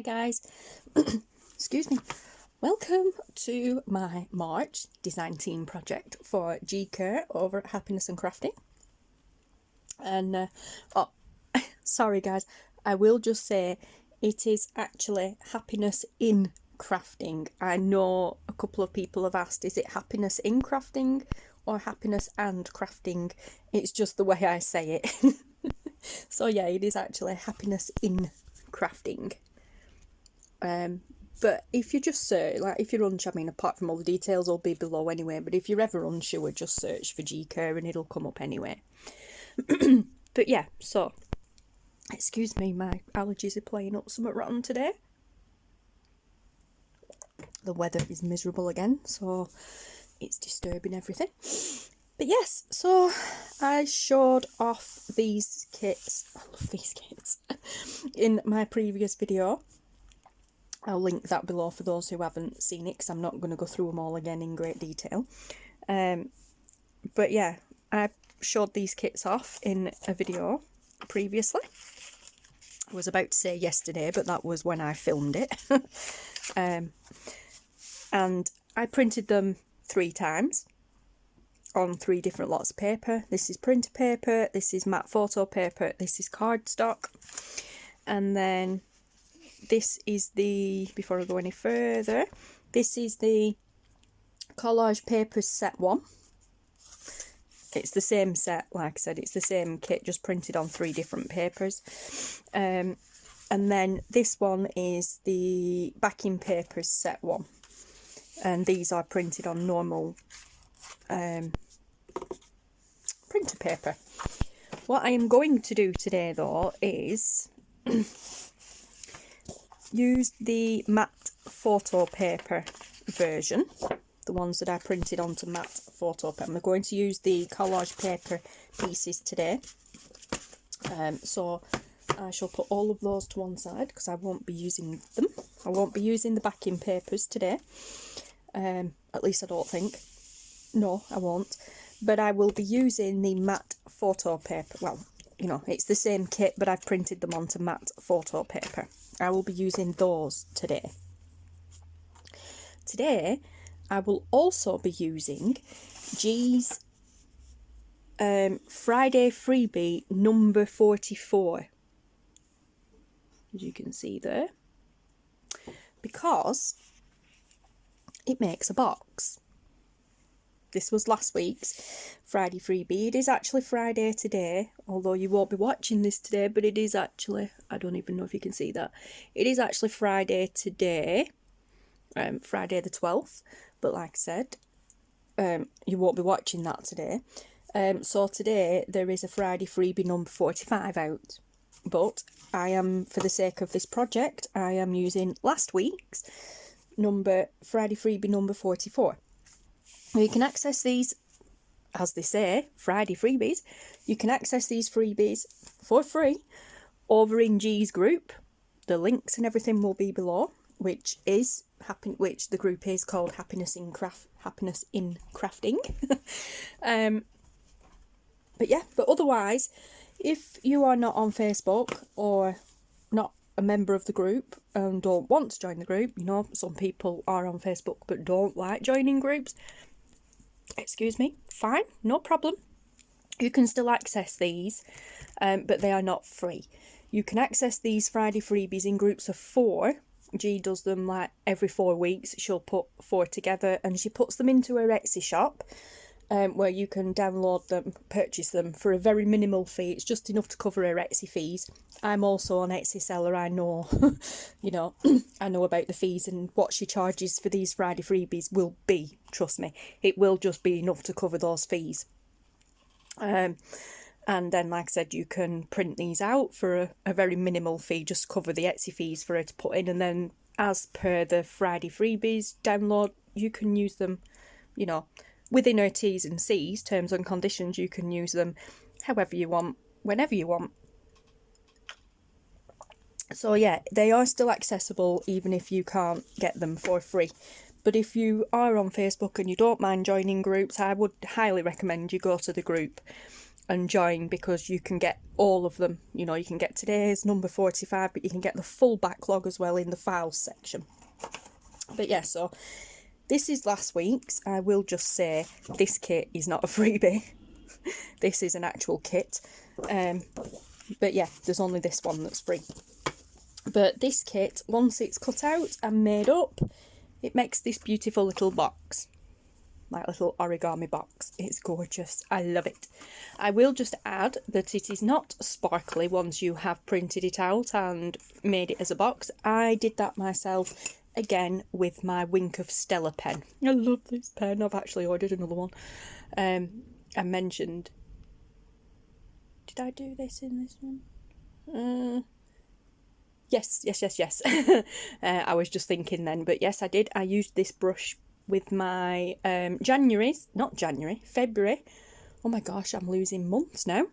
guys, excuse me, welcome to my March design team project for Kerr over at Happiness and Crafting. And oh, sorry guys, I will just say it is actually Happiness in Crafting. I know a couple of people have asked, is it Happiness in Crafting or Happiness and Crafting? It's just the way I say it. So yeah, it is actually Happiness in Crafting. But if you just search, like if you're unsure, I mean, apart from all the details will be below anyway, but if you're ever unsure, just search for Kerr and it'll come up anyway. But yeah, so, excuse me, my allergies are playing up somewhat rotten today. The weather is miserable again, so it's disturbing everything. But yes, so I showed off these kits, I love these kits, in my previous video. I'll link that below for those who haven't seen it, because I'm not going to go through them all again in great detail. But yeah, I showed these kits off in a video previously. I was about to say yesterday, but that was when I filmed it. And I printed them 3 times on 3 different lots of paper. This is printer paper, this is matte photo paper, this is cardstock, and then this is the, before I go any further, this is the Collage Paper set 1. It's the same set, like I said, it's the same kit, just printed on 3 different papers. And then this one is the backing papers set 1. And these are printed on normal printer paper. What I am going to do today though is use the matte photo paper version, the ones that I printed onto matte photo paper. I'm going to use the Collage Paper Pieces today. So I shall put all of those to one side because I won't be using them. I won't be using the backing papers today. At least I don't think. No, I won't. But I will be using the matte photo paper. Well, you know, it's the same kit, but I've printed them onto matte photo paper. I will be using those today. Today, I will also be using G's Friday Freebie number 44. As you can see there. Because it makes a box. This was last week's Friday Freebie. It is actually Friday today, although you won't be watching this today, but it is actually, I don't even know if you can see that. It is actually Friday today, Friday the 12th, but like I said, you won't be watching that today. So today there is a Friday Freebie number 45 out, but I am, for the sake of this project, I am using last week's Friday Freebie number 44. You can access these, as they say, Friday freebies. You can access these freebies for free over in G's group. The links and everything will be below, which the group is called Happiness in Crafting. But yeah, but otherwise, if you are not on Facebook or not a member of the group and don't want to join the group, you know, some people are on Facebook but don't like joining groups. Excuse me, fine, no problem. You can still access these, but they are not free. You can access these Friday freebies in groups of 4. G does them like every 4 weeks. She'll put 4 together and she puts them into her Etsy shop, where you can download them, purchase them for a very minimal fee. It's just enough to cover her Etsy fees. I'm also an Etsy seller. I know, you know, I know about the fees, and what she charges for these Friday freebies will be, trust me, it will just be enough to cover those fees. And then, like I said, you can print these out for a very minimal fee, just cover the Etsy fees for her to put in, and then as per the Friday freebies download, you can use them, you know, within her T's and C's, terms and conditions. You can use them however you want, whenever you want. So yeah, they are still accessible even if you can't get them for free. But if you are on Facebook and you don't mind joining groups, I would highly recommend you go to the group. and join, because you can get all of them. You know, you can get today's number 45, but you can get the full backlog as well in the files section. But yeah, so this is last week's. I will just say this kit is not a freebie. This is an actual kit. But yeah, there's only this one that's free. But this kit, once it's cut out and made up, it makes this beautiful little box. Like little origami box. It's gorgeous. I love it. I will just add that it is not sparkly once you have printed it out and made it as a box. I did that myself, again, with my Wink of Stella pen. I love this pen. I've actually ordered another one. I mentioned... Did I do this in this one? Yes. I was just thinking then, but yes, I did. I used this brush with my February. Oh my gosh, I'm losing months now.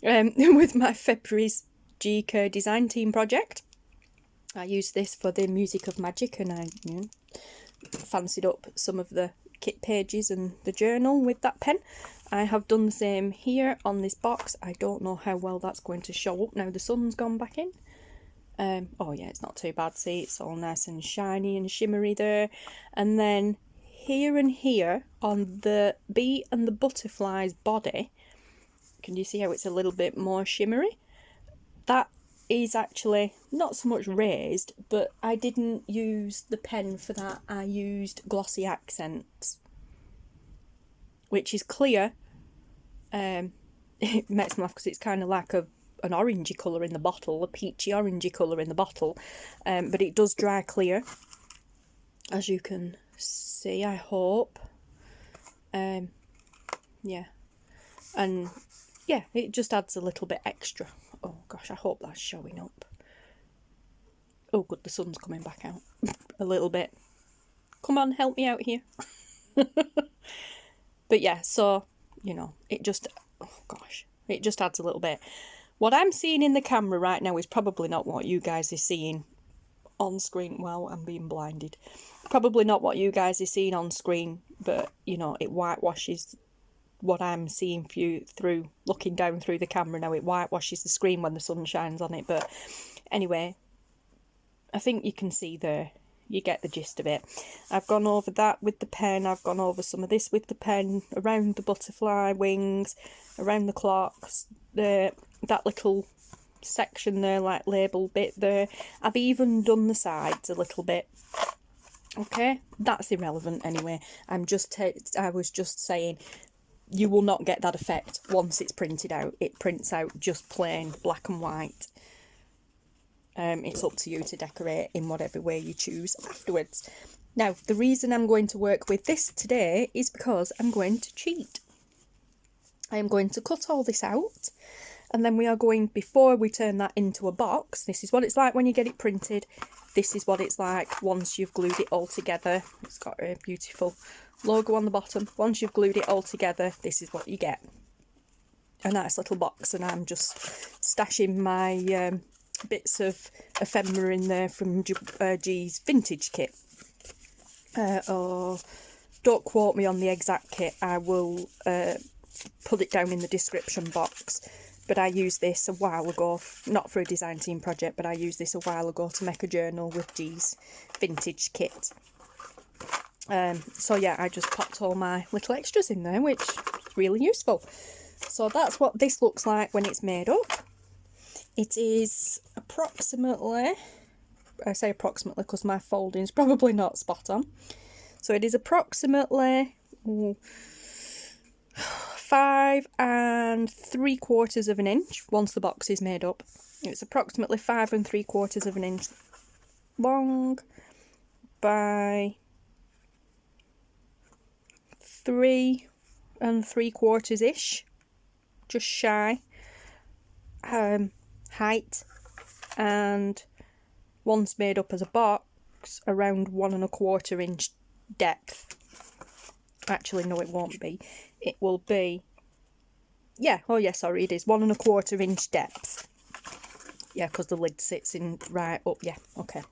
With my February's Kerr design team project. I used this for the Music of Magic, and I fancied up some of the kit pages and the journal with that pen. I have done the same here on this box. I don't know how well that's going to show up now the sun's gone back in. Oh yeah, it's not too bad. See, it's all nice and shiny and shimmery there. And then here and here on the bee and the butterfly's body, can you see how it's a little bit more shimmery? That is actually not so much raised, but I didn't use the pen for that. I used Glossy Accents, which is clear. It makes me laugh because it's kind of like an orangey colour in the bottle, a peachy orangey colour in the bottle, but it does dry clear, as you can see, I hope. Yeah, and yeah, it just adds a little bit extra. Oh gosh, I hope that's showing up. Oh good, the sun's coming back out a little bit. Come on, help me out here. But yeah, so, you know, it just, oh gosh, it just adds a little bit. What I'm seeing in the camera right now is probably not what you guys are seeing on screen. Well, I'm being blinded. Probably not what you guys are seeing on screen, but, you know, it whitewashes what I'm seeing through looking down through the camera now. It whitewashes the screen when the sun shines on it. But anyway, I think you can see there. You get the gist of it. I've gone over that with the pen. I've gone over some of this with the pen, around the butterfly wings, around the clocks, that little section there, like label bit there. I've even done the sides a little bit. Okay, that's irrelevant anyway. I was just saying, you will not get that effect once it's printed out. It prints out just plain black and white. It's up to you to decorate in whatever way you choose afterwards. Now, the reason I'm going to work with this today is because I'm going to cheat. I am going to cut all this out, and then we are going, before we turn that into a box, this is what it's like when you get it printed. This is what it's like once you've glued it all together. It's got a beautiful logo on the bottom. Once you've glued it all together, this is what you get. A nice little box, and I'm just stashing my bits of ephemera in there from G's vintage kit. Don't quote me on the exact kit. I will put it down in the description box. But I used this a while ago, not for a design team project, but I used this a while ago to make a journal with G's vintage kit. So yeah, I just popped all my little extras in there, which is really useful. So that's what this looks like when it's made up. It is approximately, I say approximately because my folding is probably not spot on. So it is approximately 5 3/4 of an inch once the box is made up. It's approximately 5 3/4 of an inch long by 3 3/4 ish, just shy. Height, and once made up as a box, around 1 1/4 inch depth. Actually, no, it won't be. It will be, yeah, oh yeah, sorry, it is 1 1/4 inch depth. Yeah, because the lid sits in right up, yeah, okay.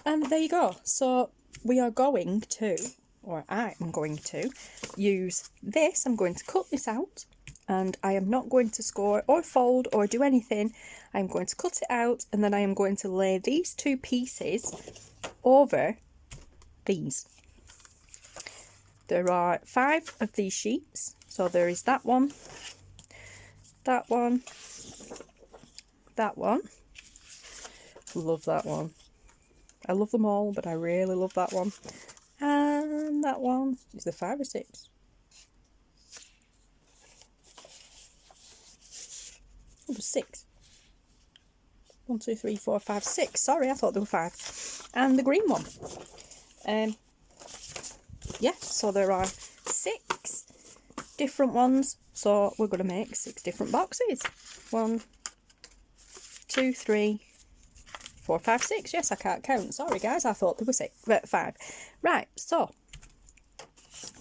And there you go. So we are going to, or I am going to, use this. I'm going to cut this out, and I am not going to score or fold or do anything. I'm going to cut it out, and then I am going to lay these two pieces over these. There are 5 of these sheets, so there is that one, that one, that one. Love that one. I love them all, but I really love that one. And that one. Is there 5 or 6? Oh, there's 6. 1, 2, 3, 4, 5, 6. Sorry, I thought there were 5. And the green one. Yeah, so there are 6 different ones. So we're going to make 6 different boxes. 1, 2, 3, 4, 5, 6. Yes, I can't count. Sorry, guys. I thought there were 6, but 5. Right, so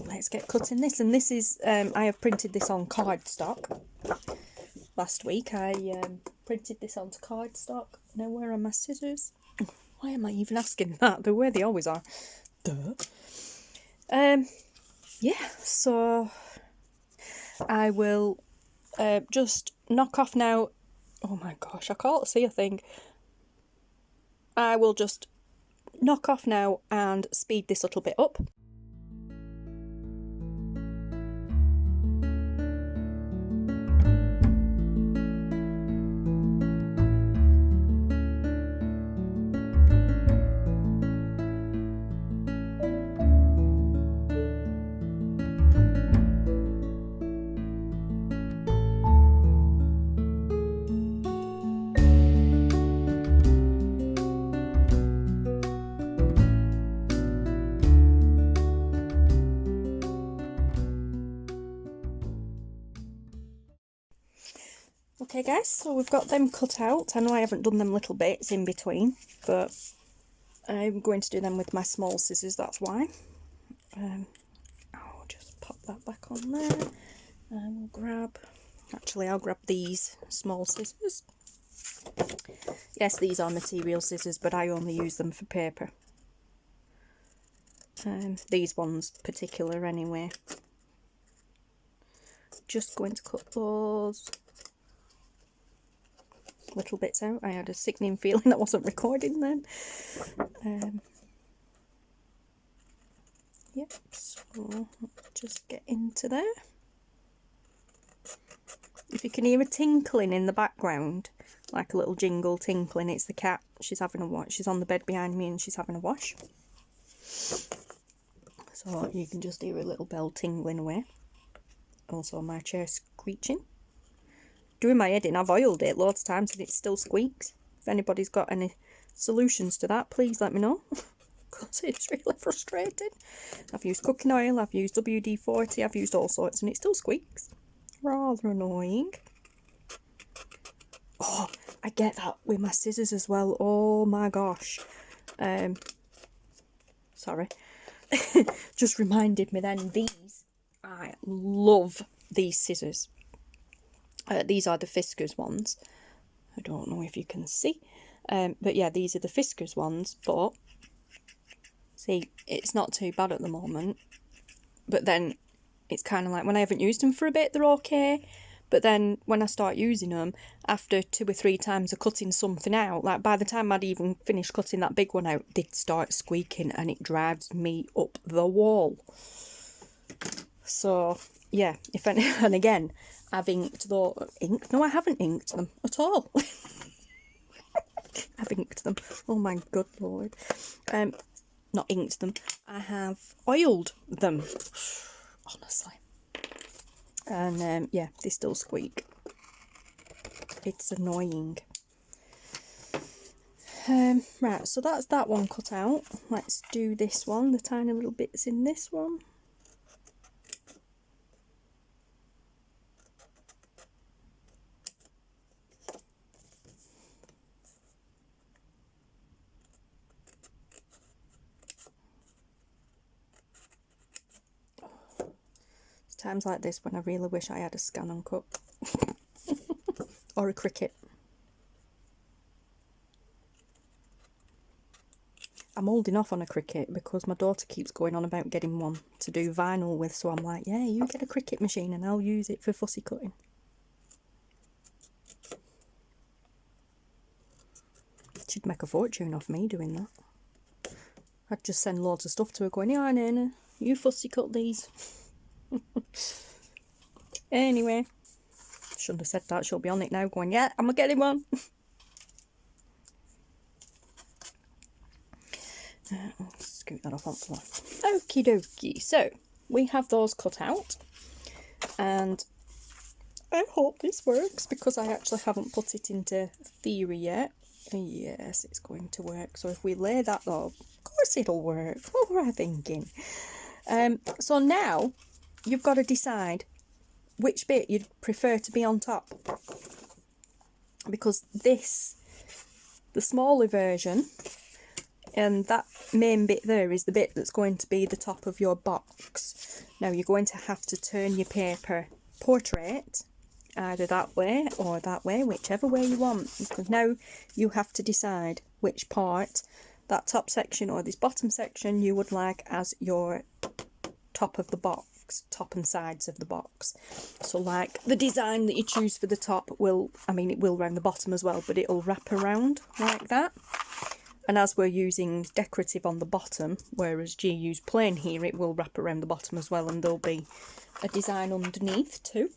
let's get cutting this. And this is, I have printed this on cardstock. Last week I printed this onto cardstock. Now where are my scissors? Why am I even asking that? They're where they always are. Duh. Yeah, so I will just knock off now. Oh my gosh, I can't see a thing. I will just knock off now and speed this little bit up. Okay guys, so we've got them cut out. I know I haven't done them little bits in between, but I'm going to do them with my small scissors, that's why. I'll just pop that back on there. And we'll grab, actually I'll grab these small scissors. Yes, these are material scissors, but I only use them for paper. These ones particular anyway. Just going to cut those little bits out. I had a sickening feeling that wasn't recording then. Yep, so just get into there. If you can hear a tinkling in the background, like a little jingle tinkling, it's the cat. She's having a wash. She's on the bed behind me and she's having a wash. So you can just hear a little bell tingling away. Also my chair screeching. Doing my head in, I've oiled it loads of times and it still squeaks. If anybody's got any solutions to that, please let me know. Because it's really frustrating. I've used cooking oil, I've used WD-40, I've used all sorts and it still squeaks. Rather annoying. Oh, I get that with my scissors as well. Oh my gosh. Sorry. Just reminded me then, these, I love these scissors. These are the Fiskars ones. I don't know if you can see. But yeah, these are the Fiskars ones. But, see, it's not too bad at the moment. But then, it's kind of like, when I haven't used them for a bit, they're okay. But then, when I start using them, after 2 or 3 times of cutting something out, like by the time I'd even finished cutting that big one out, they'd start squeaking and it drives me up the wall. So, yeah, if any, and again, I've inked though. No, I haven't inked them at all. I've inked them. Oh my good lord. Not inked them. I have oiled them. Honestly. And yeah, they still squeak. It's annoying. Right, so that's that one cut out. Let's do this one. The tiny little bits in this one. Times like this when I really wish I had a scan and cut. Or a Cricut. I'm holding off on a Cricut because my daughter keeps going on about getting one to do vinyl with, so I'm like, yeah, you get a Cricut machine and I'll use it for fussy cutting. She'd make a fortune off me doing that. I'd just send loads of stuff to her going, yeah, Nana, you fussy cut these. Anyway, shouldn't have said that. She'll be on it now going, yeah, I'm getting one. I'll scoot that off onto that. Okie dokie. So, we have those cut out. And I hope this works because I actually haven't put it into theory yet. Yes, it's going to work. So if we lay that up, of course it'll work. What were I thinking? So now you've got to decide which bit you'd prefer to be on top. Because this, the smaller version, and that main bit there is the bit that's going to be the top of your box. Now you're going to have to turn your paper portrait either that way or that way, whichever way you want, because now you have to decide which part, that top section or this bottom section, you would like as your top of the box, top and sides of the box. So like the design that you choose for the top will, I mean it will round the bottom as well, but it'll wrap around like that. And as we're using decorative on the bottom, whereas G used plain here, it will wrap around the bottom as well, and there'll be a design underneath too.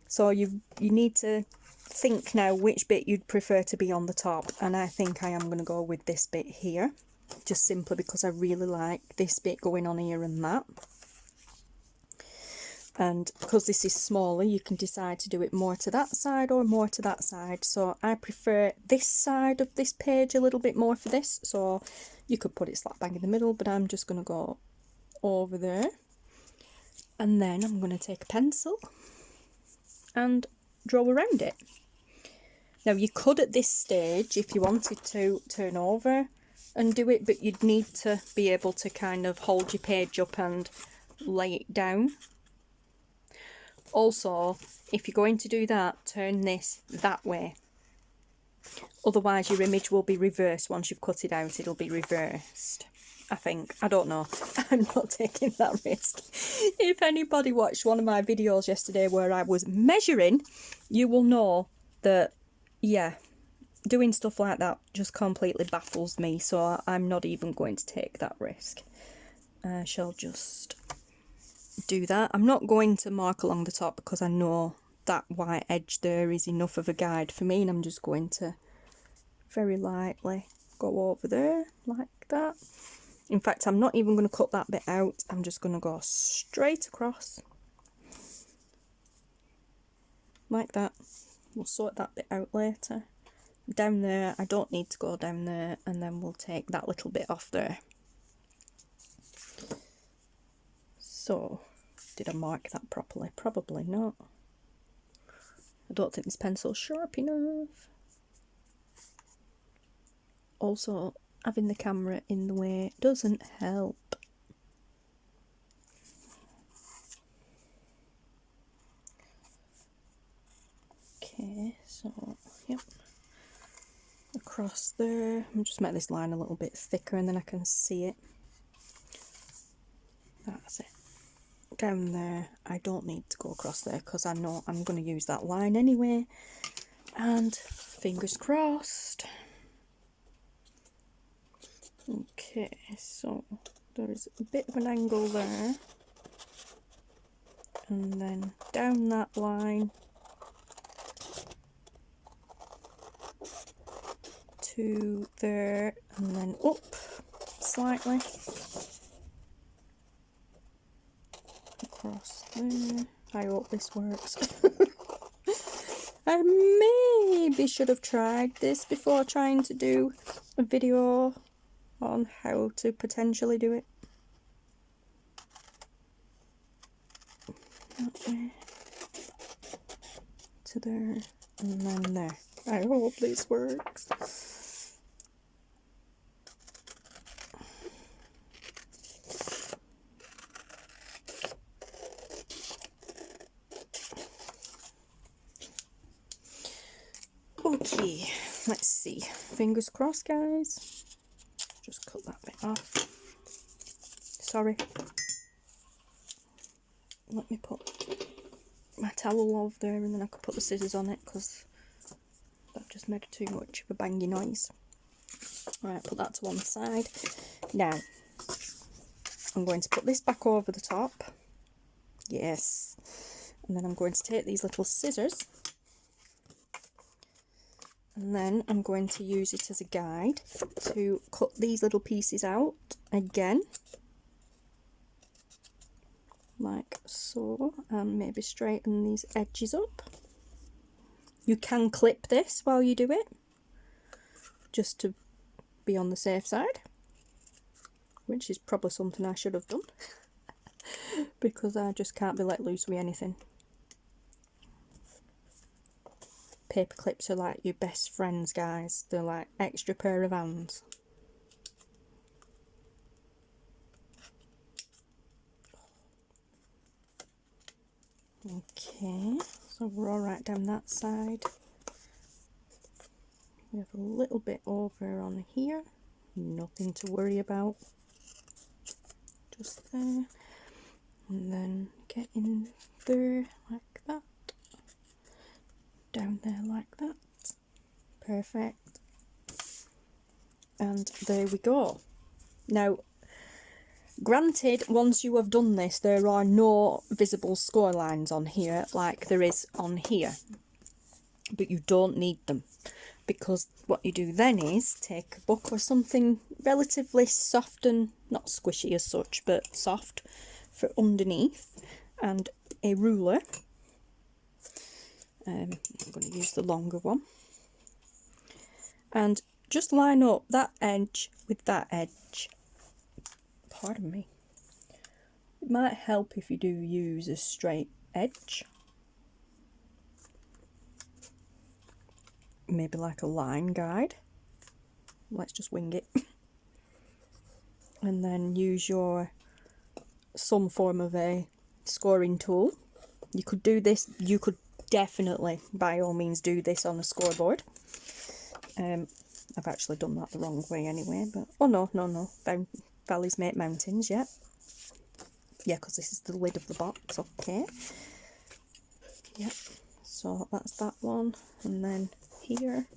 So you need to think now which bit you'd prefer to be on the top, and I think I am going to go with this bit here, just simply because I really like this bit going on here and that. And because this is smaller, you can decide to do it more to that side or more to that side. So I prefer this side of this page a little bit more for this. So you could put it slap bang in the middle, but I'm just going to go over there. And then I'm going to take a pencil and draw around it. Now you could at this stage, if you wanted to, turn over and do it, but you'd need to be able to kind of hold your page up and lay it down. Also, if you're going to do that, turn this that way. Otherwise your image will be reversed. Once you've cut it out, it'll be reversed, I think. I don't know. I'm not taking that risk. If anybody watched one of my videos yesterday where I was measuring, you will know that, yeah, doing stuff like that just completely baffles me. So I'm not even going to take that risk. I shall just do that. I'm not going to mark along the top because I know that white edge there is enough of a guide for me, and I'm just going to very lightly go over there like that. In fact, I'm not even going to cut that bit out. I'm just going to go straight across like that. We'll sort that bit out later. Down there, I don't need to go down there, and then we'll take that little bit off there. So, did I mark that properly? Probably not. I don't think this pencil's sharp enough. Also, having the camera in the way doesn't help. Okay, so, yep. Across there. I'll just make this line a little bit thicker and then I can see it. That's it. Down there, I don't need to go across there because I know I'm going to use that line anyway. And fingers crossed. Okay, so there is a bit of an angle there. And then down that line to there, and then up slightly. Across there. I hope this works. I maybe should have tried this before trying to do a video on how to potentially do it. That way. To there, and then there. I hope this works. Okay, let's see. Fingers crossed, guys. just cut that bit off. Sorry. Let me put my towel over there and then I could put the scissors on it because that just made too much of a bangy noise. Right, put that to one side. Now, I'm going to put this back over the top. Yes. And then I'm going to take these little scissors and then I'm going to use it as a guide to cut these little pieces out again. Like so, and maybe straighten these edges up. You can clip this while you do it, just to be on the safe side, which is probably something I should have done because I just can't be let loose with anything. Paper clips are like your best friends, guys. They're like extra pair of hands. Okay, so we're all right down that side. We have a little bit over on here, nothing to worry about. Just there, and then get in there like that, down there like that. Perfect. And there we go. Now, granted, once you have done this, there are no visible score lines on here like there is on here, but you don't need them, because what you do then is take a book or something relatively soft and not squishy as such, but soft for underneath, and a ruler. I'm going to use the longer one, and just line up that edge with that edge. Pardon me. It might help if you do use a straight edge. Maybe like a line guide. Let's just wing it. And then use some form of a scoring tool. You could do this, you could definitely by all means do this on a scoreboard. I've actually done that the wrong way anyway, but oh no, valleys make mountains, yeah, because this is the lid of the box. Okay, yeah, so that's that one. And then here,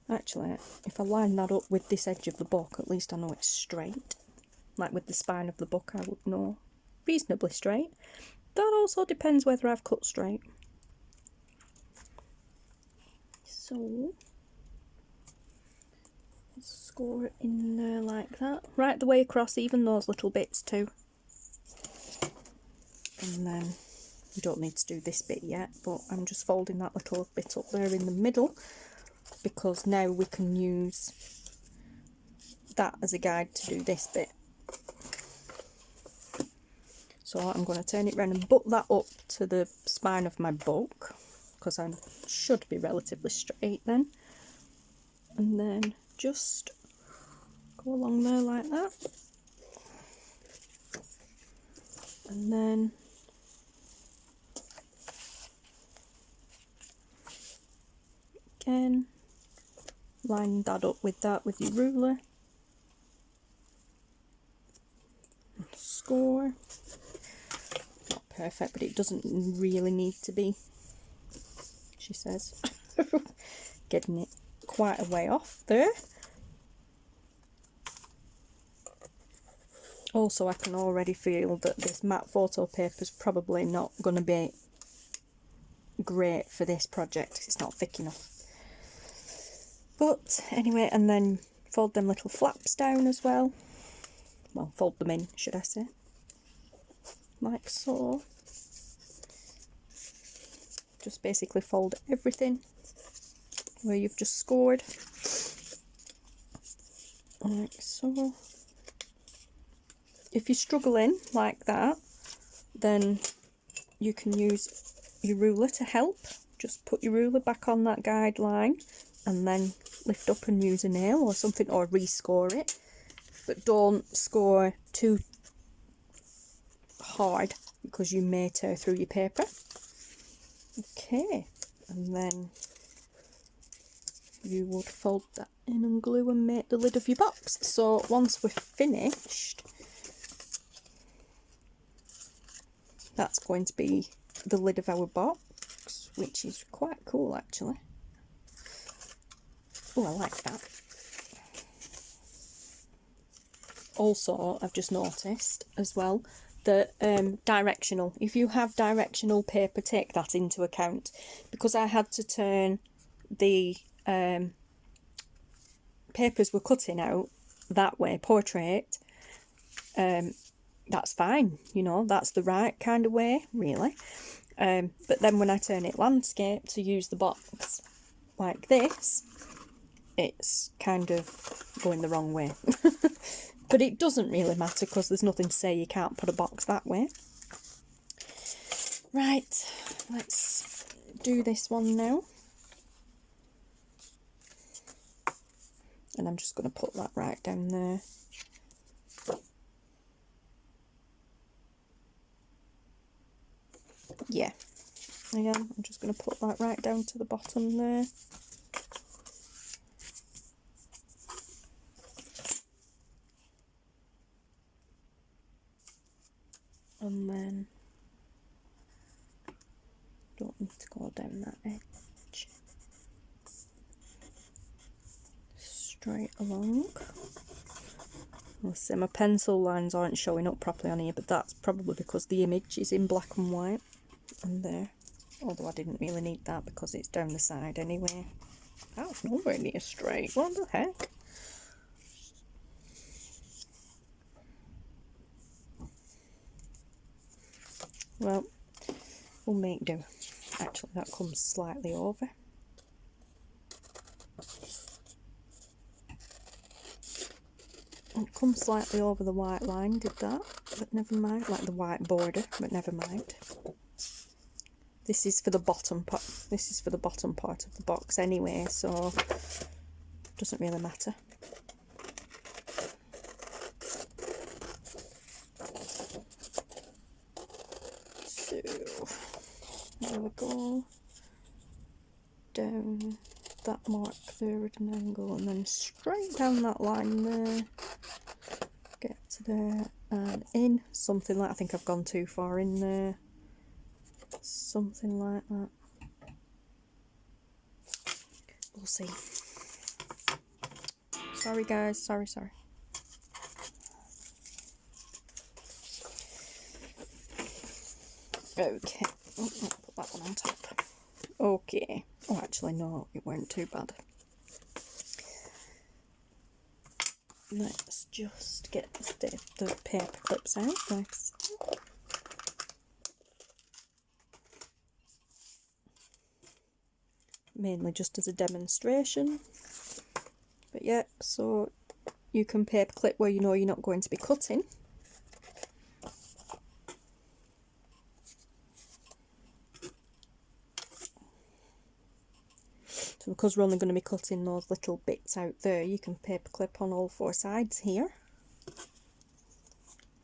actually, if I line that up with this edge of the book, at least I know it's straight. Like with the spine of the book, I would know reasonably straight. That also depends whether I've cut straight. So score it in there like that, right the way across, even those little bits too. And then you don't need to do this bit yet, but I'm just folding that little bit up there in the middle, because now we can use that as a guide to do this bit. So I'm going to turn it around and butt that up to the spine of my book, because I should be relatively straight then. And then just go along there like that. And then again, line that up with that with your ruler. And score. Not perfect, but it doesn't really need to be, she says. Getting it quite a way off there. Also, I can already feel that this matte photo paper is probably not going to be great for this project. It's not thick enough. But anyway, and then fold them little flaps down as well. Well, fold them in, should I say. Like so. Just basically fold everything where you've just scored. Like so. If you're struggling like that, then you can use your ruler to help. Just put your ruler back on that guideline and then lift up and use a nail or something, or rescore it. But don't score too hard because you may tear through your paper. Okay, and then you would fold that in and glue and make the lid of your box. So once we're finished, that's going to be the lid of our box, which is quite cool actually. Oh, I like that. Also, I've just noticed as well that directional, if you have directional paper, take that into account, because I had to turn the papers we're cutting out that way, portrait, that's fine, you know, that's the right kind of way, really. But then when I turn it landscape to use the box like this, it's kind of going the wrong way. But it doesn't really matter because there's nothing to say you can't put a box that way. Right, let's do this one now. And I'm just going to put that right down there. Yeah, again, I'm just going to put that right down to the bottom there. And then, don't need to go down that edge. Straight along. I'll say my pencil lines aren't showing up properly on here, but that's probably because the image is in black and white. And there. Although I didn't really need that because it's down the side anyway. That's nowhere near straight. What the heck? Well, we'll make do. Actually, that comes slightly over. It comes slightly over the white line, did that, but never mind. Like the white border, but never mind. This is for the bottom part. This is for the bottom part of the box anyway, so it doesn't really matter. So there we go. Down that mark there at an angle, and then straight down that line there. Get to there and in. Something like, I think I've gone too far in there. Something like that. We'll see. Sorry guys, sorry. Okay, I'll put that one on top. Okay. Oh, actually no, it weren't too bad. Let's just get the paper clips out next. Mainly just as a demonstration. But yeah, so you can paper clip where you know you're not going to be cutting. So because we're only going to be cutting those little bits out there, you can paper clip on all four sides here.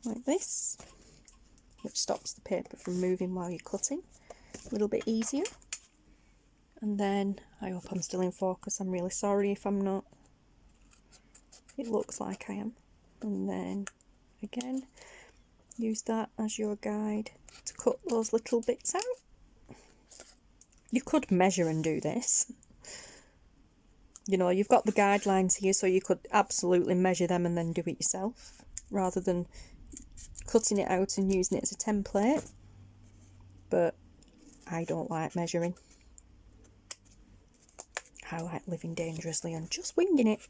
Like this. Which stops the paper from moving while you're cutting. A little bit easier. And then, I hope I'm still in focus, I'm really sorry if I'm not. It looks like I am. And then, again, use that as your guide to cut those little bits out. You could measure and do this. You know, you've got the guidelines here, so you could absolutely measure them and then do it yourself, rather than cutting it out and using it as a template. But I don't like measuring. I like living dangerously and just winging it.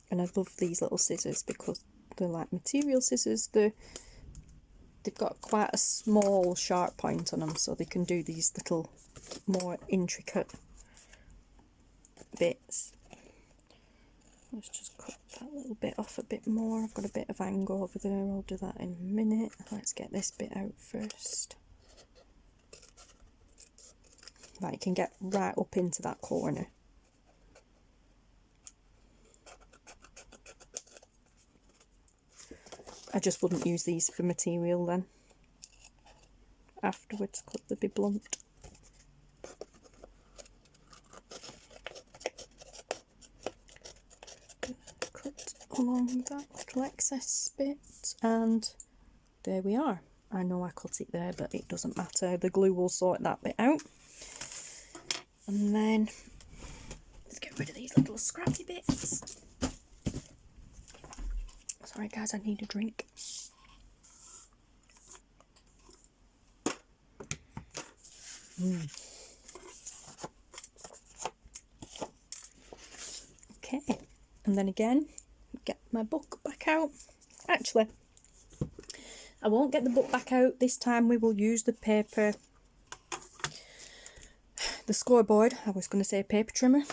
And I love these little scissors because they're like material scissors. They've got quite a small sharp point on them, so they can do these little more intricate bits. Let's just cut that little bit off a bit more. I've got a bit of angle over there, I'll do that in a minute. Let's get this bit out first. Right, you can get right up into that corner. I just wouldn't use these for material then. Afterwards, because they'd be blunt. along that little excess bit, and there we are. I know I cut it there, but it doesn't matter. The glue will sort that bit out. And then let's get rid of these little scrappy bits. Sorry guys, I need a drink. Okay, and then again, get my book back out. Actually, I won't get the book back out this time. We will use the paper, the scoreboard. I was going to say paper trimmer.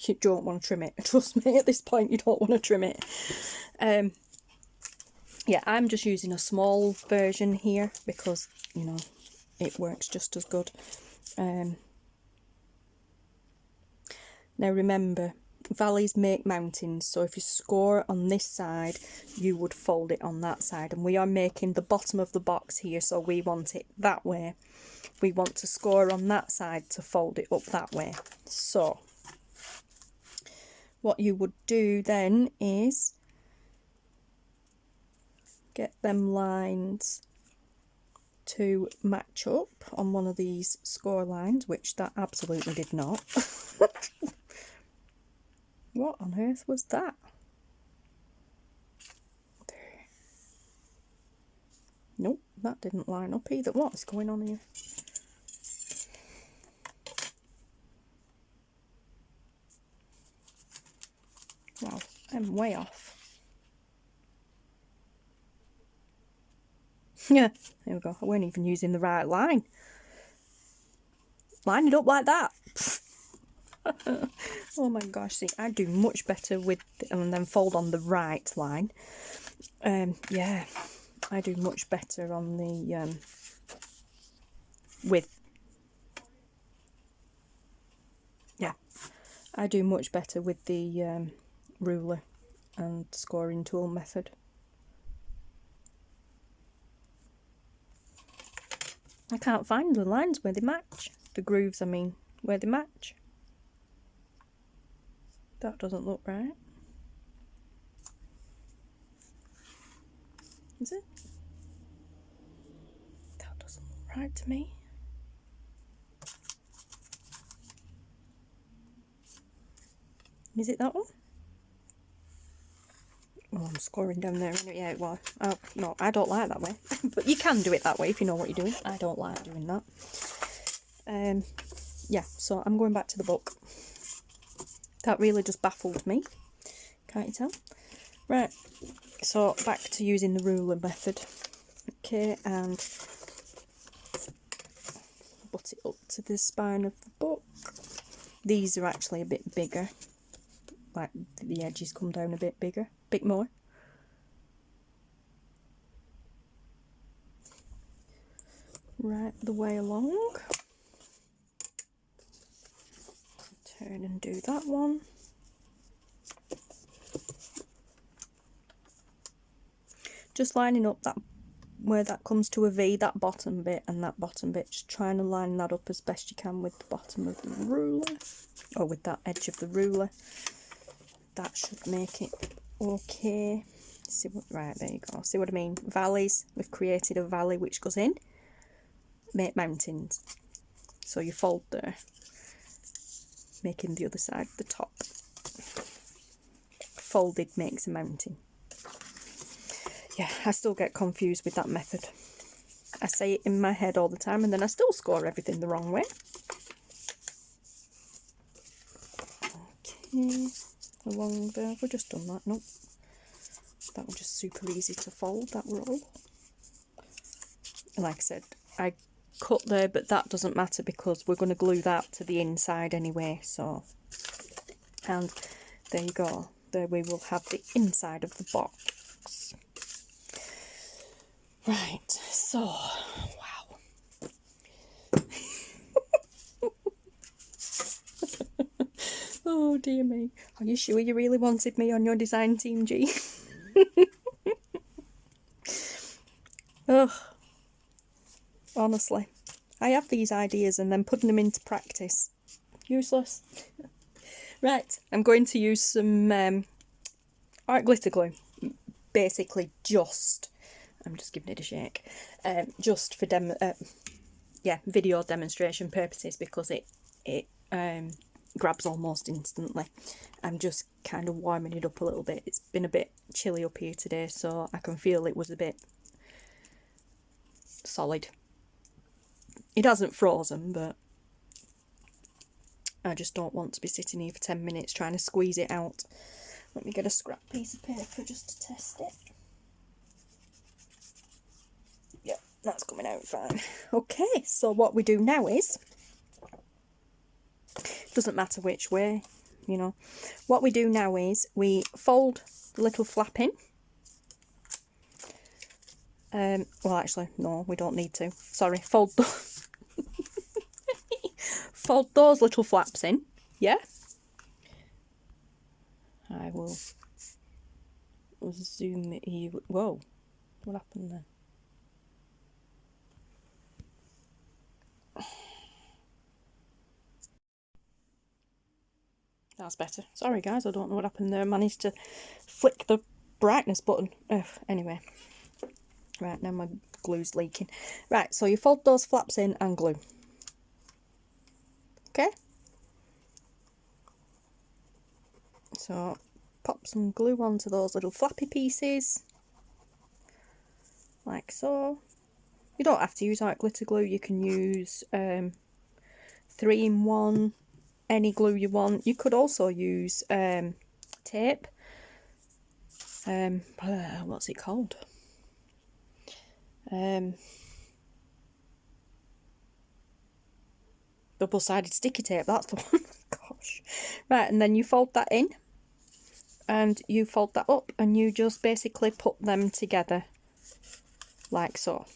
You don't want to trim it. Trust me, at this point you don't want to trim it. Yeah, I'm just using a small version here because, you know, it works just as good. Now remember, valleys make mountains, so if you score on this side, you would fold it on that side. And we are making the bottom of the box here, so we want it that way. We want to score on that side to fold it up that way. So what you would do then is get them lines to match up on one of these score lines, which that absolutely did not. What on earth was that? There. Nope, that didn't line up either. What is going on here? Wow, I'm way off. Yeah, there we go. I weren't even using the right line. Line it up like that. Oh my gosh, see, I do much better with, and then fold on the right line. Yeah, I do much better on the, yeah, I do much better with the ruler and scoring tool method. I can't find the lines where they match. The grooves, I mean, where they match. That doesn't look right. Is it? That doesn't look right to me. Is it that one? Oh, I'm scoring down there. Yeah, it was. Oh, no, I don't like that way. But you can do it that way if you know what you're doing. I don't like doing that. Yeah, so I'm going back to the book. That really just baffled me. Can't you tell? Right, so back to using the ruler method. Okay, and butt it up to the spine of the book. These are actually a bit bigger. Like the edges come down a bit bigger, bit more. Right the way along. Turn and do that one. Just lining up that where that comes to a V, that bottom bit and that bottom bit, just trying to line that up as best you can with the bottom of the ruler, or with that edge of the ruler. That should make it okay. See what, right, there you go. See what I mean? Valleys, we've created a valley which goes in, make mountains. So you fold there, making the other side the top. Folded makes a mountain. Yeah, I still get confused with that method. I say it in my head all the time and then I still score everything the wrong way. Okay, along there, have we just done that? Nope. That was just super easy to fold, that roll. Like I said, I cut there, but that doesn't matter because we're going to glue that to the inside anyway, so. And there you go. There we will have the inside of the box. Right, so, wow. Oh dear me. Are you sure you really wanted me on your design team, G? Ugh. Honestly. I have these ideas and then putting them into practice. Useless. Right, I'm going to use some art glitter glue, basically just, I'm just giving it a shake, just for video demonstration purposes, because it grabs almost instantly. I'm just kind of warming it up a little bit. It's been a bit chilly up here today, so I can feel it was a bit solid. It hasn't frozen, but I just don't want to be sitting here for 10 minutes trying to squeeze it out. Let me get a scrap piece of paper just to test it. Yep, that's coming out fine. Okay, so what we do now is, doesn't matter which way, you know. What we do now is we fold the little flap in. Well, actually, no, we don't need to. Sorry, fold those little flaps in. Yeah. I will zoom it here. Whoa, what happened there? That's better. Sorry guys, I don't know what happened there. I managed to flick the brightness button. Anyway. Right, now my glue's leaking. Right, so you fold those flaps in and glue. Okay? So pop some glue onto those little flappy pieces. Like so. You don't have to use art glitter glue. You can use 3-in-1, any glue you want. You could also use tape. What's it called? Double-sided sticky tape, that's the one. Gosh. Right, and then you fold that in and you fold that up and you just basically put them together like so.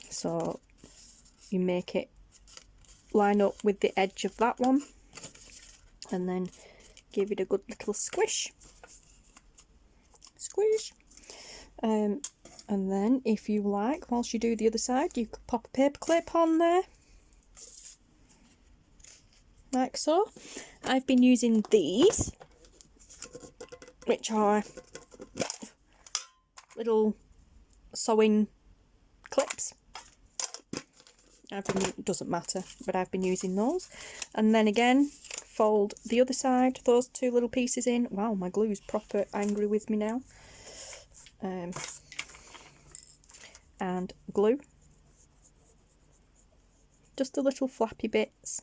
So you make it line up with the edge of that one and then give it a good little squish. And then if you like, whilst you do the other side, you could pop a paper clip on there like so. I've been using these, which are little sewing clips. It doesn't matter, but I've been using those. And then again, fold the other side, those two little pieces in. Wow, my glue's proper angry with me now. And glue just the little flappy bits.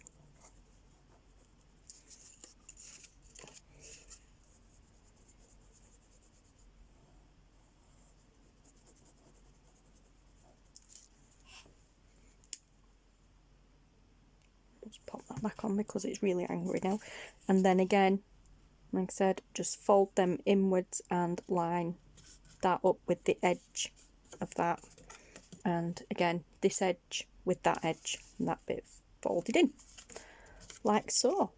Just pop that back on because it's really angry now. And then again, like I said, just fold them inwards and line that up with the edge of that. And again, this edge with that edge and that bit folded in like so.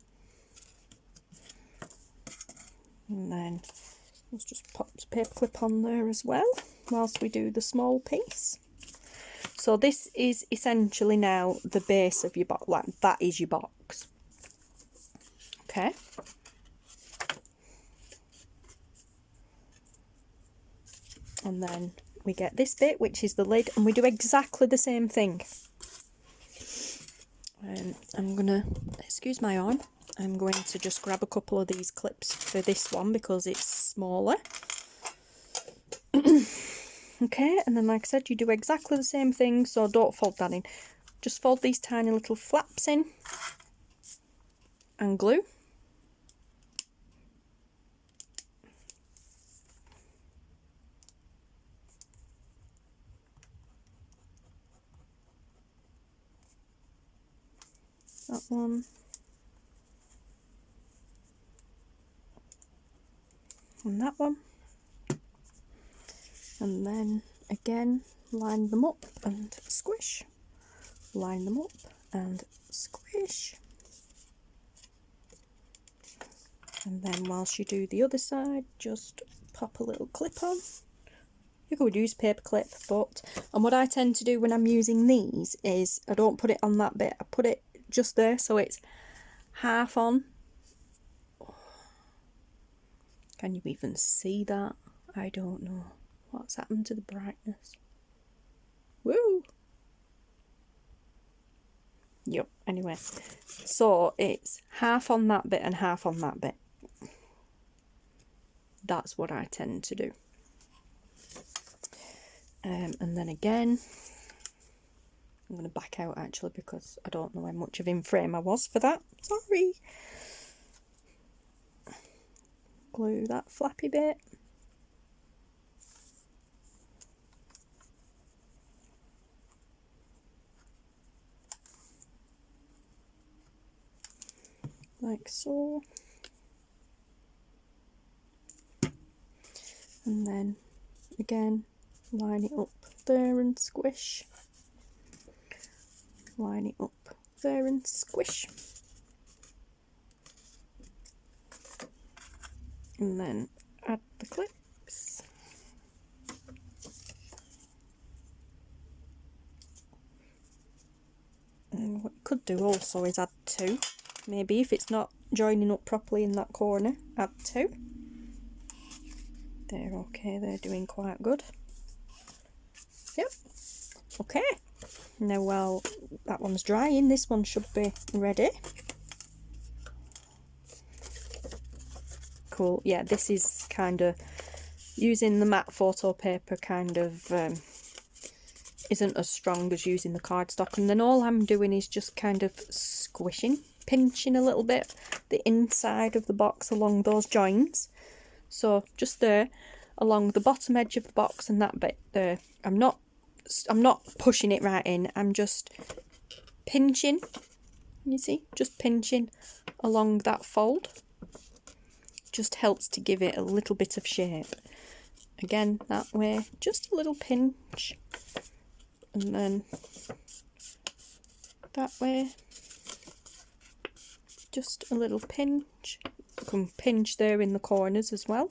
And then let's just pop a paper clip on there as well whilst we do the small piece. So this is essentially now the base of your box, like that is your box. Okay. And then we get this bit, which is the lid, and we do exactly the same thing. I'm gonna, excuse my arm, I'm going to just grab a couple of these clips for this one because it's smaller. Okay, and then like I said, you do exactly the same thing, so don't fold that in. Just fold these tiny little flaps in and glue. That one. And that one. And then again, line them up and squish. Line them up and squish. And then whilst you do the other side, just pop a little clip on. You could use paper clip, and what I tend to do when I'm using these is I don't put it on that bit, I put it just there so it's half on. Can you even see that? I don't know. What's happened to the brightness? Woo! Yep, anyway. So it's half on that bit and half on that bit. That's what I tend to do. And then again, I'm going to back out actually because I don't know how much of in frame I was for that. Sorry. Glue that flappy bit. Like so. And then again, line it up there and squish. Line it up there and squish. And then add the clips. And what you could do also is add two. Maybe if it's not joining up properly in that corner, add two. They're okay, they're doing quite good. Yep. Okay. Now while that one's drying, this one should be ready. Cool. Yeah, this is kind of using the matte photo paper kind of isn't as strong as using the cardstock, and then all I'm doing is just kind of squishing, pinching a little bit the inside of the box along those joins. So just there along the bottom edge of the box and that bit there. I'm not pushing it right in, I'm just pinching, you see, just pinching along that fold. Just helps to give it a little bit of shape. Again, that way, just a little pinch, and then that way, just a little pinch. You can pinch there in the corners as well,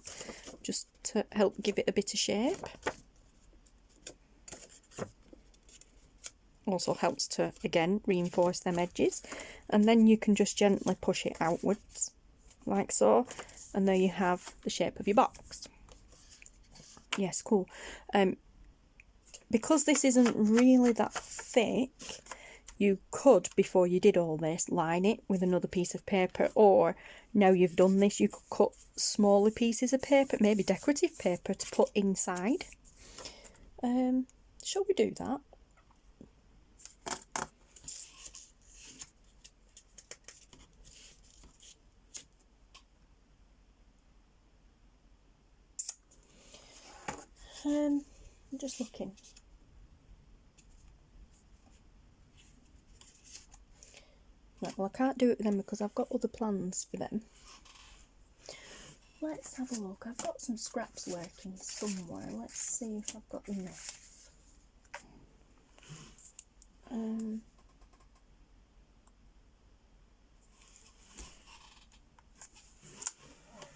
just to help give it a bit of shape. Also helps to, again, reinforce them edges. And then you can just gently push it outwards, like so. And there you have the shape of your box. Yes, cool. Because this isn't really that thick, you could, before you did all this, line it with another piece of paper, or now you've done this, you could cut smaller pieces of paper, maybe decorative paper, to put inside. Shall we do that? I'm just looking. Right, well, I can't do it with them because I've got other plans for them. Let's have a look. I've got some scraps working somewhere. Let's see if I've got enough.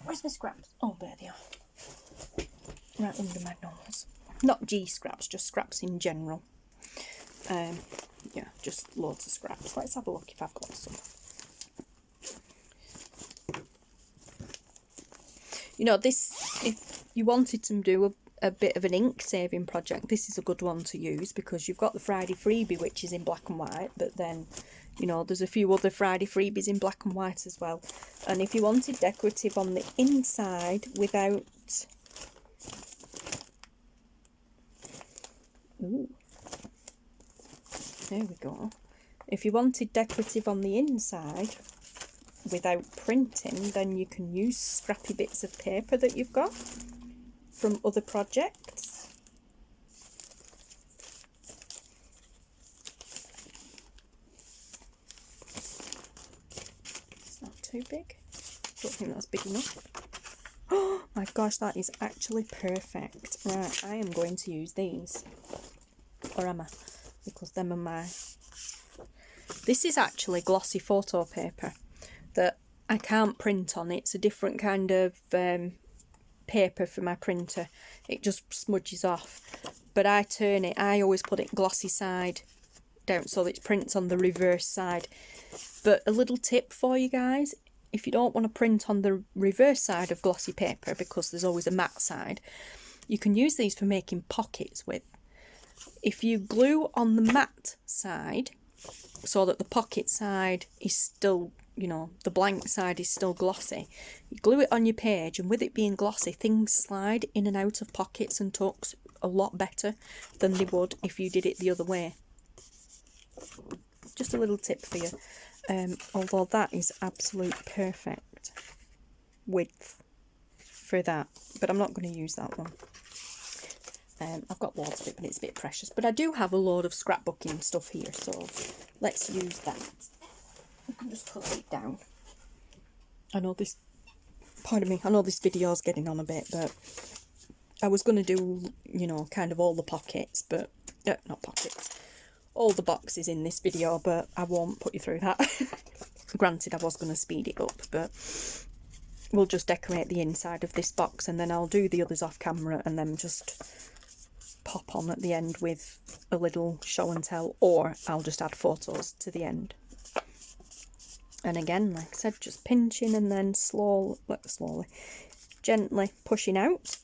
Where's my scraps? Oh, there they are. Right under my nose. Not G scraps, just scraps in general. Yeah, just loads of scraps. Let's have a look if I've got some. You know, this, if you wanted to do a bit of an ink saving project, this is a good one to use, because you've got the Friday freebie, which is in black and white, but then, you know, there's a few other Friday freebies in black and white as well. And if you wanted decorative on the inside without... Ooh. There we go. If you wanted decorative on the inside without printing, then you can use scrappy bits of paper that you've got from other projects. It's not too big. Don't think that's big enough. Oh my gosh, that is actually perfect. Right, I am going to use these. Or am I? Because them are my... This is actually glossy photo paper that I can't print on. It's a different kind of paper for my printer. It just smudges off. But I turn it, I always put it glossy side down so that it prints on the reverse side. But a little tip for you guys, if you don't want to print on the reverse side of glossy paper, because there's always a matte side, you can use these for making pockets with. If you glue on the matte side so that the pocket side is still, you know, the blank side is still glossy, you glue it on your page, and with it being glossy, things slide in and out of pockets and tucks a lot better than they would if you did it the other way. Just a little tip for you. Although that is absolute perfect width for that, but I'm not going to use that one. I've got loads of it, but it's a bit precious. But I do have a load of scrapbooking stuff here, so let's use that. I can just put it down. I know this, pardon me, I know this video's getting on a bit, but I was going to do, you know, kind of all the pockets, but, not pockets, all the boxes in this video, but I won't put you through that. Granted, I was going to speed it up, but we'll just decorate the inside of this box, and then I'll do the others off camera and then just pop on at the end with a little show and tell, or I'll just add photos to the end. And again, like I said, just pinching and then slowly, gently pushing out.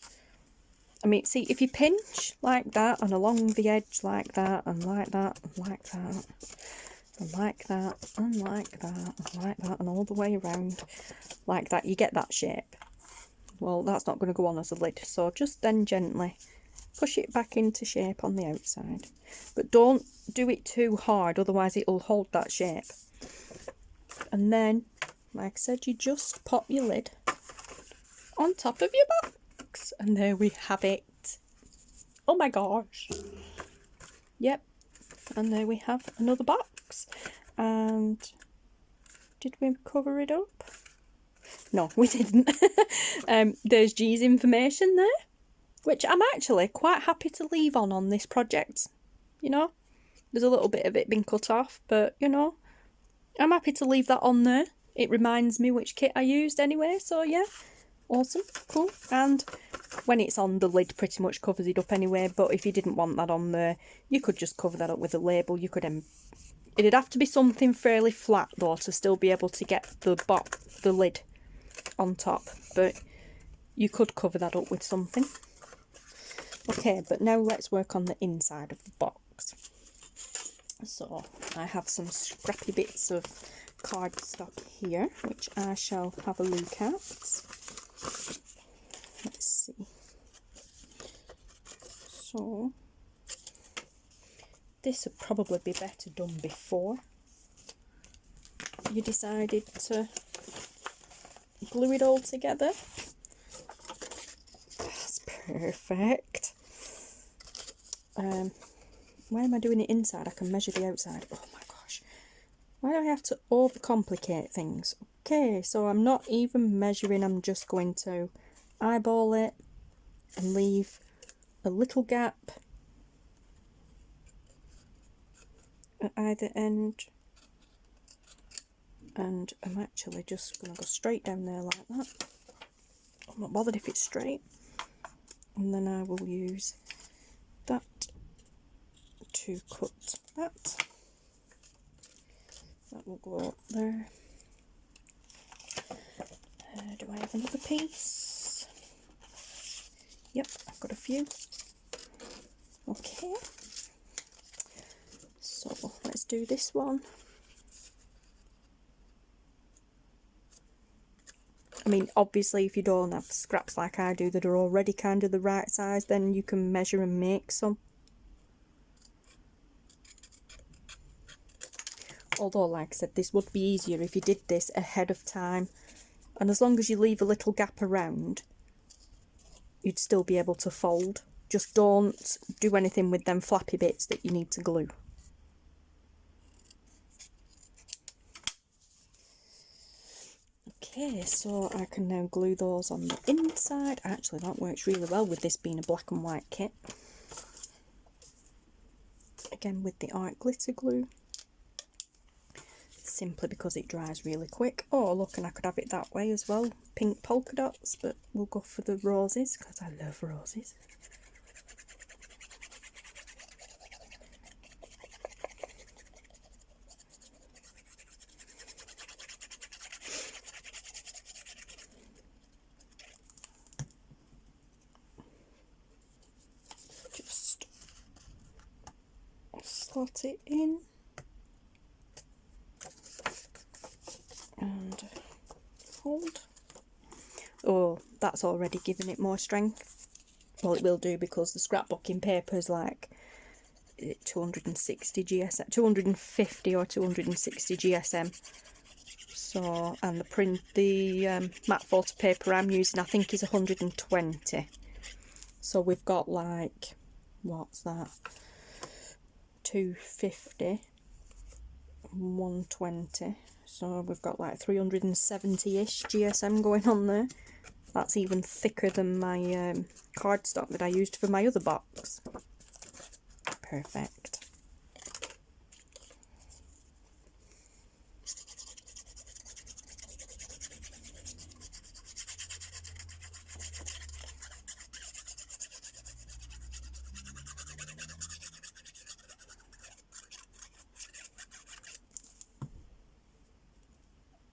I mean, see, if you pinch like that and along the edge like that and like that and like that and like that and like that and like that and all the way around like that, you get that shape. Well, that's not going to go on as a lid, so just then gently push it back into shape on the outside. But don't do it too hard, otherwise it'll hold that shape. And then, like I said, you just pop your lid on top of your box. And there we have it. Oh my gosh. Yep. And there we have another box. And did we cover it up? No, we didn't. There's G's information there, which I'm actually quite happy to leave on this project. You know, there's a little bit of it been cut off, but you know, I'm happy to leave that on there. It reminds me which kit I used anyway, so yeah, awesome, cool. And when it's on, the lid pretty much covers it up anyway, but if you didn't want that on there, you could just cover that up with a label. You could, it'd have to be something fairly flat though to still be able to get the lid on top, but you could cover that up with something. Okay, but now let's work on the inside of the box. So I have some scrappy bits of cardstock here, which I shall have a look at. Let's see. So this would probably be better done before you decided to glue it all together. That's perfect. Why am I doing it inside? I can measure the outside. Oh my gosh. Why do I have to overcomplicate things? Okay, so I'm not even measuring. I'm just going to eyeball it and leave a little gap at either end. And I'm actually just going to go straight down there like that. I'm not bothered if it's straight. And then I will use that to cut that. That will go up there. Do I have another piece? Yep, I've got a few. Okay. So let's do this one. I mean, obviously, if you don't have scraps like I do that are already kind of the right size, then you can measure and make some. Although, like I said, this would be easier if you did this ahead of time. And as long as you leave a little gap around, you'd still be able to fold. Just don't do anything with them flappy bits that you need to glue. Okay, so I can now glue those on the inside. Actually, that works really well with this being a black and white kit. Again, with the art glitter glue. Simply because it dries really quick. Oh look, and I could have it that way as well, pink polka dots, but we'll go for the roses because I love roses. put it in and hold. Oh, that's already giving it more strength. Well, it will do because the scrapbooking paper is like 260 GSM, 250 or 260 GSM. So, and the matte photo paper I'm using, I think, is 120. So we've got like, what's that? 250, 120. So we've got like 370-ish GSM going on there. That's even thicker than my cardstock that I used for my other box. Perfect.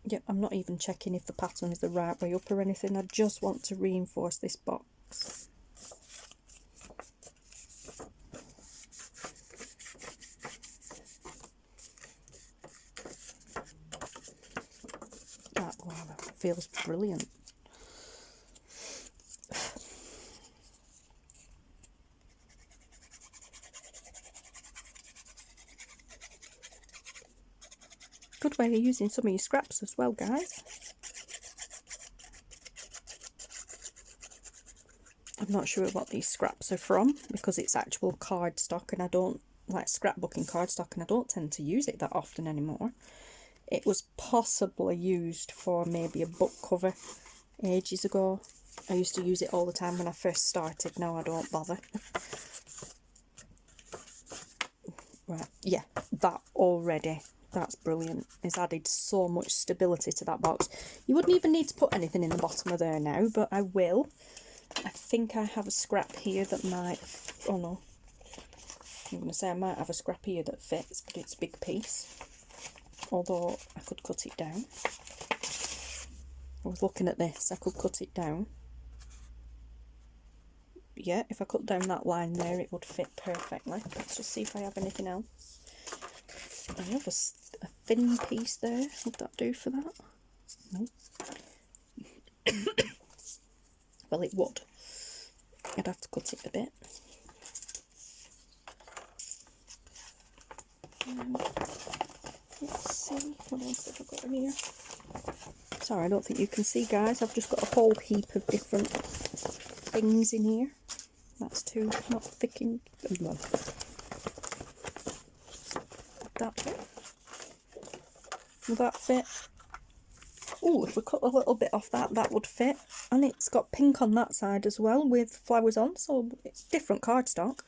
Yep, I'm not even checking if the pattern is the right way up or anything. I just want to reinforce this box. Wow, that feels brilliant. Good way of using some of your scraps as well, guys. I'm not sure what these scraps are from because it's actual cardstock, and I don't like scrapbooking cardstock, and I don't tend to use it that often anymore. It was possibly used for maybe a book cover ages ago. I used to use it all the time when I first started. Now I don't bother. Right, yeah, that already. That's brilliant. It's added so much stability to that box. You wouldn't even need to put anything in the bottom of there now, but I will. I think I have a scrap here that might... Oh no. I'm going to say I might have a scrap here that fits, but it's a big piece. Although I could cut it down. I was looking at this. I could cut it down. Yeah, if I cut down that line there, it would fit perfectly. Let's just see if I have anything else. I have a thin piece there. Would that do for that? No. Well, it would. I'd have to cut it a bit. Let's see, what else have I got in here? Sorry, I don't think you can see, guys. I've just got a whole heap of different things in here. That's too not thickened. Well, that bit. Will that fit? Oh, if we cut a little bit off that, that would fit. And it's got pink on that side as well with flowers on, so it's different cardstock.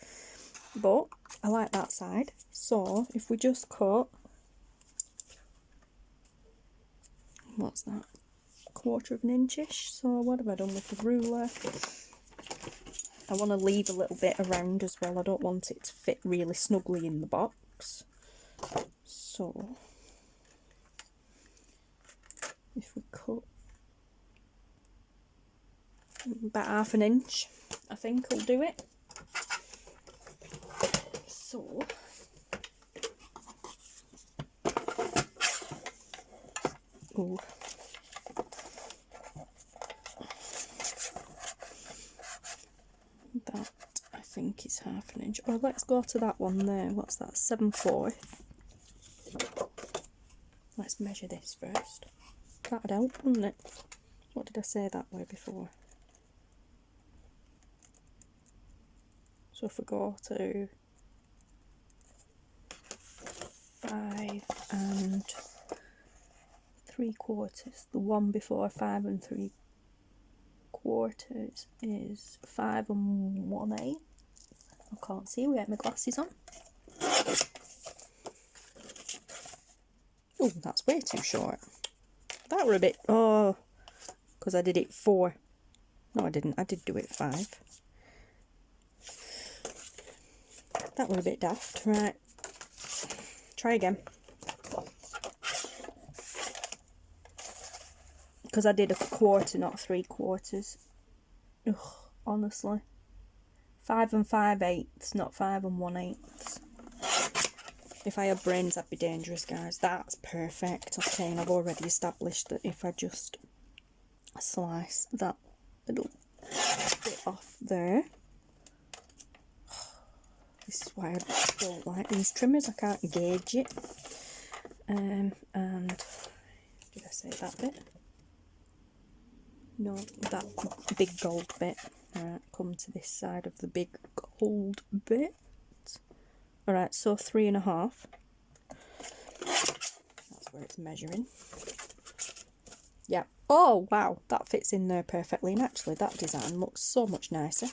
But I like that side. So if we just cut, what's that? 1/4 of an inch-ish. So what have I done with the ruler? I want to leave a little bit around as well. I don't want it to fit really snugly in the box. So if we cut about 1/2 inch, I think will do it. So oh, that I think is 1/2 inch. Well, let's go to that one there. What's that? 7/4. Let's measure this first. That'd help, wouldn't it? What did I say that way before? So if we go to 5 3/4, the one before 5 3/4 is 5 1/8. I can't see without my glasses on. Oh, that's way too short. That were a bit, oh, because I did it 4. No, I didn't. I did do it 5. That were a bit daft. Right. Try again. Because I did 1/4, not 3/4. Ugh, honestly. 5 5/8, not 5 1/8. If I had brains, I'd be dangerous, guys. That's perfect. Okay, and I've already established that if I just slice that little bit off there. This is why I don't like these trimmers. I can't gauge it. And did I say that bit? No, that big gold bit. Alright, come to this side of the big gold bit. Alright, so 3.5. That's where it's measuring. Yeah. Oh, wow, that fits in there perfectly. And actually, that design looks so much nicer.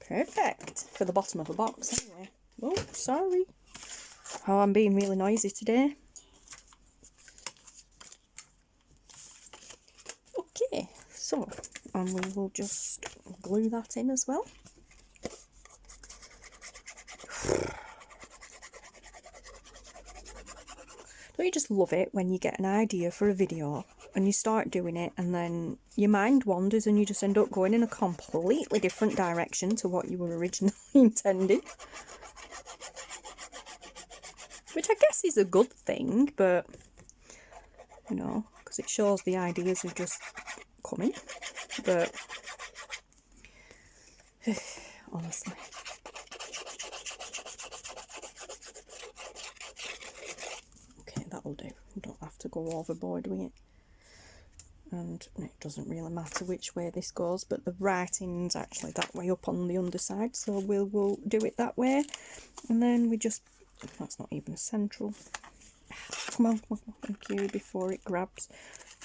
Perfect. For the bottom of the box, anyway. Oh, sorry. Oh, I'm being really noisy today. Okay, so, and we will just glue that in as well. Don't you just love it when you get an idea for a video and you start doing it and then your mind wanders and you just end up going in a completely different direction to what you were originally intending? Which I guess is a good thing, but, you know, because it shows the ideas are just coming. But, honestly. Okay, that'll do. You don't have to go overboard with it. And it doesn't really matter which way this goes, but the writing's actually that way up on the underside, so we'll do it that way. And then we just, that's not even central. Come on, thank you, before it grabs.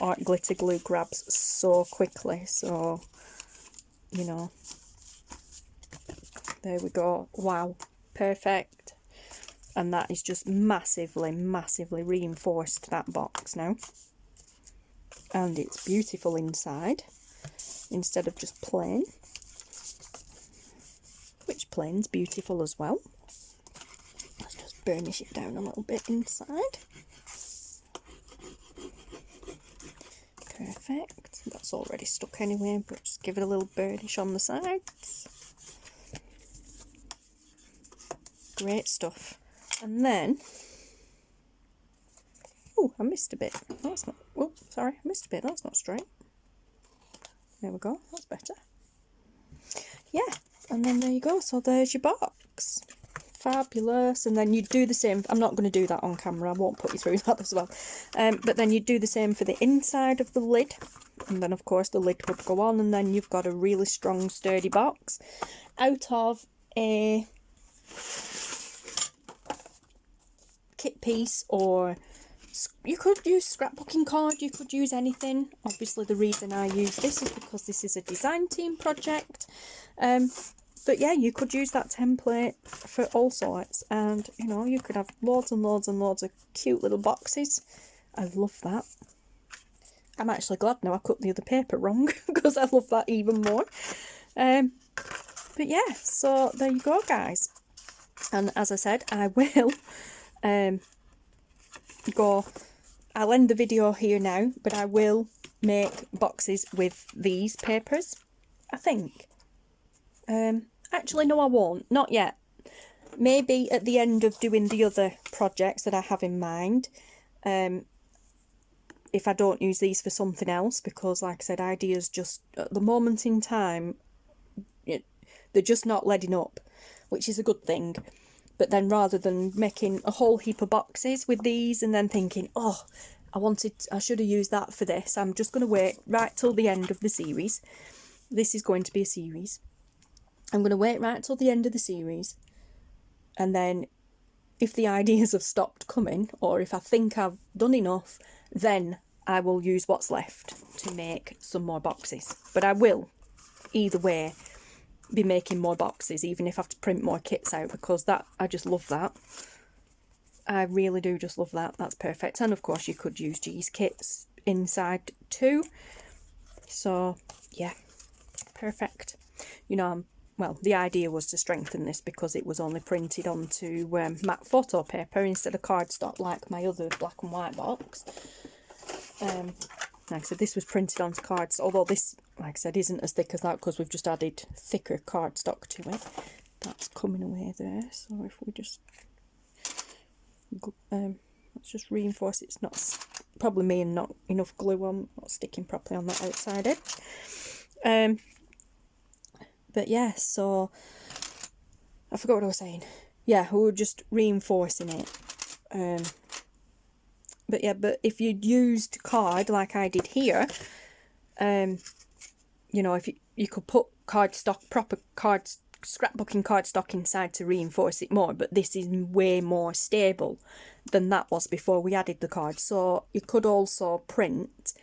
Or glitter glue grabs so quickly, so, you know. There we go. Wow, perfect. And that is just massively, massively reinforced that box now. And it's beautiful inside instead of just plain, which plain's beautiful as well. Let's just burnish it down a little bit inside. Perfect. That's already stuck anyway, but just give it a little burnish on the sides. Great stuff. And then, oh, I missed a bit. That's not, oh, sorry, I missed a bit. That's not straight. There we go. That's better. Yeah, and then there you go. So there's your box. Fabulous. And then you do the same. I'm not going to do that on camera. I won't put you through that as well. But then you do the same for the inside of the lid. And then, of course, the lid would go on. And then you've got a really strong, sturdy box out of a kit piece, or you could use scrapbooking card, you could use anything. Obviously the reason I use this is because this is a design team project, but yeah, you could use that template for all sorts, and you know, you could have loads and loads and loads of cute little boxes. I love that. I'm actually glad now I cut the other paper wrong because I love that even more. But yeah, so there you go, guys. And as I said, I will I'll end the video here now, but I will make boxes with these papers, I think. Actually, no, I won't. Not yet. Maybe at the end of doing the other projects that I have in mind, if I don't use these for something else, because like I said, ideas just, at the moment in time, they're just not letting up, which is a good thing. But then rather than making a whole heap of boxes with these and then thinking, oh, I should have used that for this, I'm just going to wait right till the end of the series. This is going to be a series. I'm going to wait right till the end of the series. And then if the ideas have stopped coming, or if I think I've done enough, then I will use what's left to make some more boxes. But I will, either way, be making more boxes, even if I have to print more kits out, because that, I just love that. I really do just love that. That's perfect. And of course you could use G's kits inside too. So yeah, perfect. You know, well, the idea was to strengthen this because it was only printed onto matte photo paper instead of cardstock like my other black and white box. Like I said, this was printed onto cards, although this, like I said, isn't as thick as that because we've just added thicker cardstock to it. that's coming away there. So if we just let's just reinforce it. It's not, probably me and not enough glue on, not sticking properly on that outside edge. But yeah, so I forgot what I was saying. Yeah, we were just reinforcing it. But yeah, but if you'd used card like I did here, you know, if you could put cardstock, proper cards, scrapbooking cardstock inside to reinforce it more, but this is way more stable than that was before we added the card. So you could also print,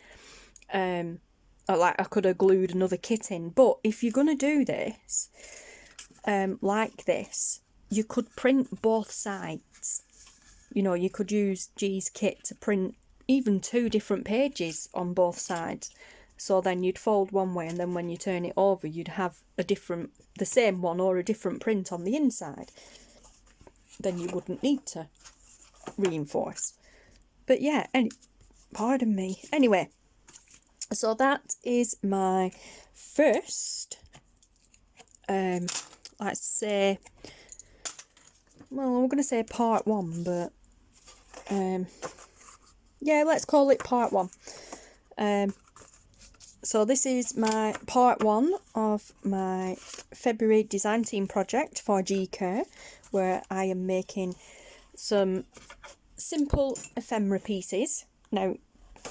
like I could have glued another kit in, but if you're going to do this, like this, you could print both sides. You know, you could use G's kit to print even 2 different pages on both sides. So then you'd fold one way, and then when you turn it over, you'd have the same one or a different print on the inside. Then you wouldn't need to reinforce. But yeah, pardon me. Anyway, so that is my first, let's say, well, I'm going to say part 1, but yeah, let's call it part 1. So this is my part 1 of my February design team project for Kerr, where I am making some simple ephemera pieces. Now,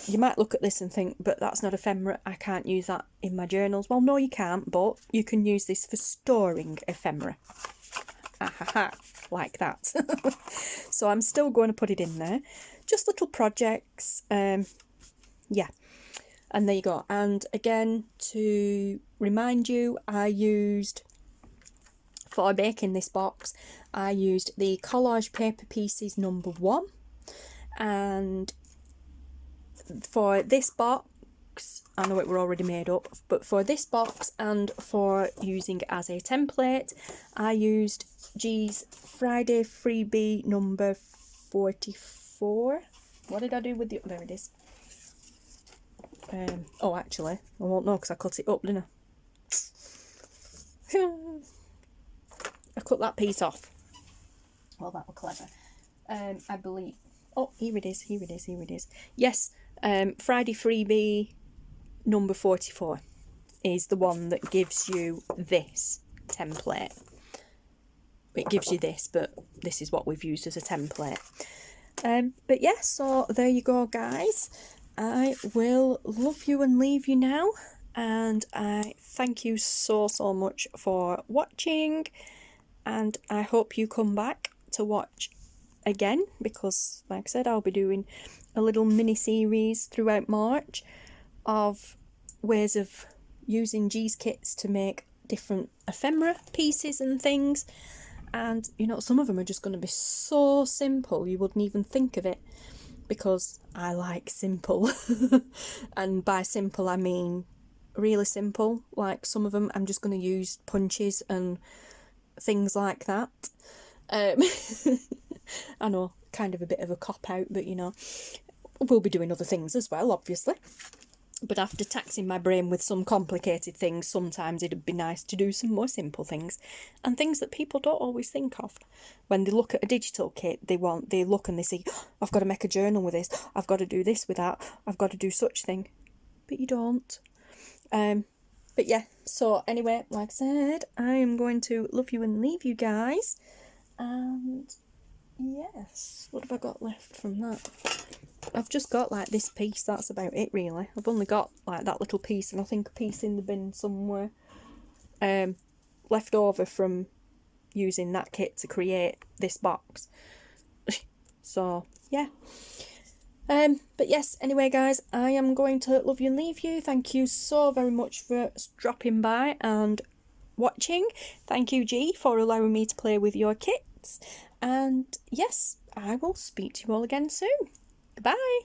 you might look at this and think, but that's not ephemera, I can't use that in my journals. Well, no, you can't, but you can use this for storing ephemera. Like that. So I'm still going to put it in there. Just little projects. Yeah. And there you go. And again, to remind you, for making this box, I used the Collage Paper Pieces number 1. And for this box, I know it were already made up, but for this box and for using it as a template, I used G's Friday Freebie number 44. What did I do with the... There it is. Oh, actually, I won't know because I cut it up, didn't I? I cut that piece off. Well, that was clever. I believe... Oh, here it is. Yes, Friday Freebie number 44 is the one that gives you this template. It gives you this, but this is what we've used as a template. But yeah, so there you go, guys. I will love you and leave you now, and I thank you so much for watching, and I hope you come back to watch again, because like I said, I'll be doing a little mini series throughout March of ways of using G's kits to make different ephemera pieces and things. And you know, some of them are just going to be so simple you wouldn't even think of it, because I like simple. And by simple I mean really simple. Like some of them I'm just going to use punches and things like that. I know, kind of a bit of a cop-out, but you know, we'll be doing other things as well, obviously. But after taxing my brain with some complicated things, sometimes it'd be nice to do some more simple things, and things that people don't always think of. When they look at a digital kit, they look and they see, oh, I've got to make a journal with this, I've got to do this with that, I've got to do such thing. But you don't. But yeah, so anyway, like I said, I am going to love you and leave you guys. And yes, what have I got left from that? I've just got like this piece, that's about it really. I've only got like that little piece, and I think a piece in the bin somewhere, left over from using that kit to create this box. So yeah, but yes, anyway guys, I am going to love you and leave you. Thank you so very much for dropping by and watching. Thank you, G, for allowing me to play with your kits, and yes, I will speak to you all again soon. Goodbye.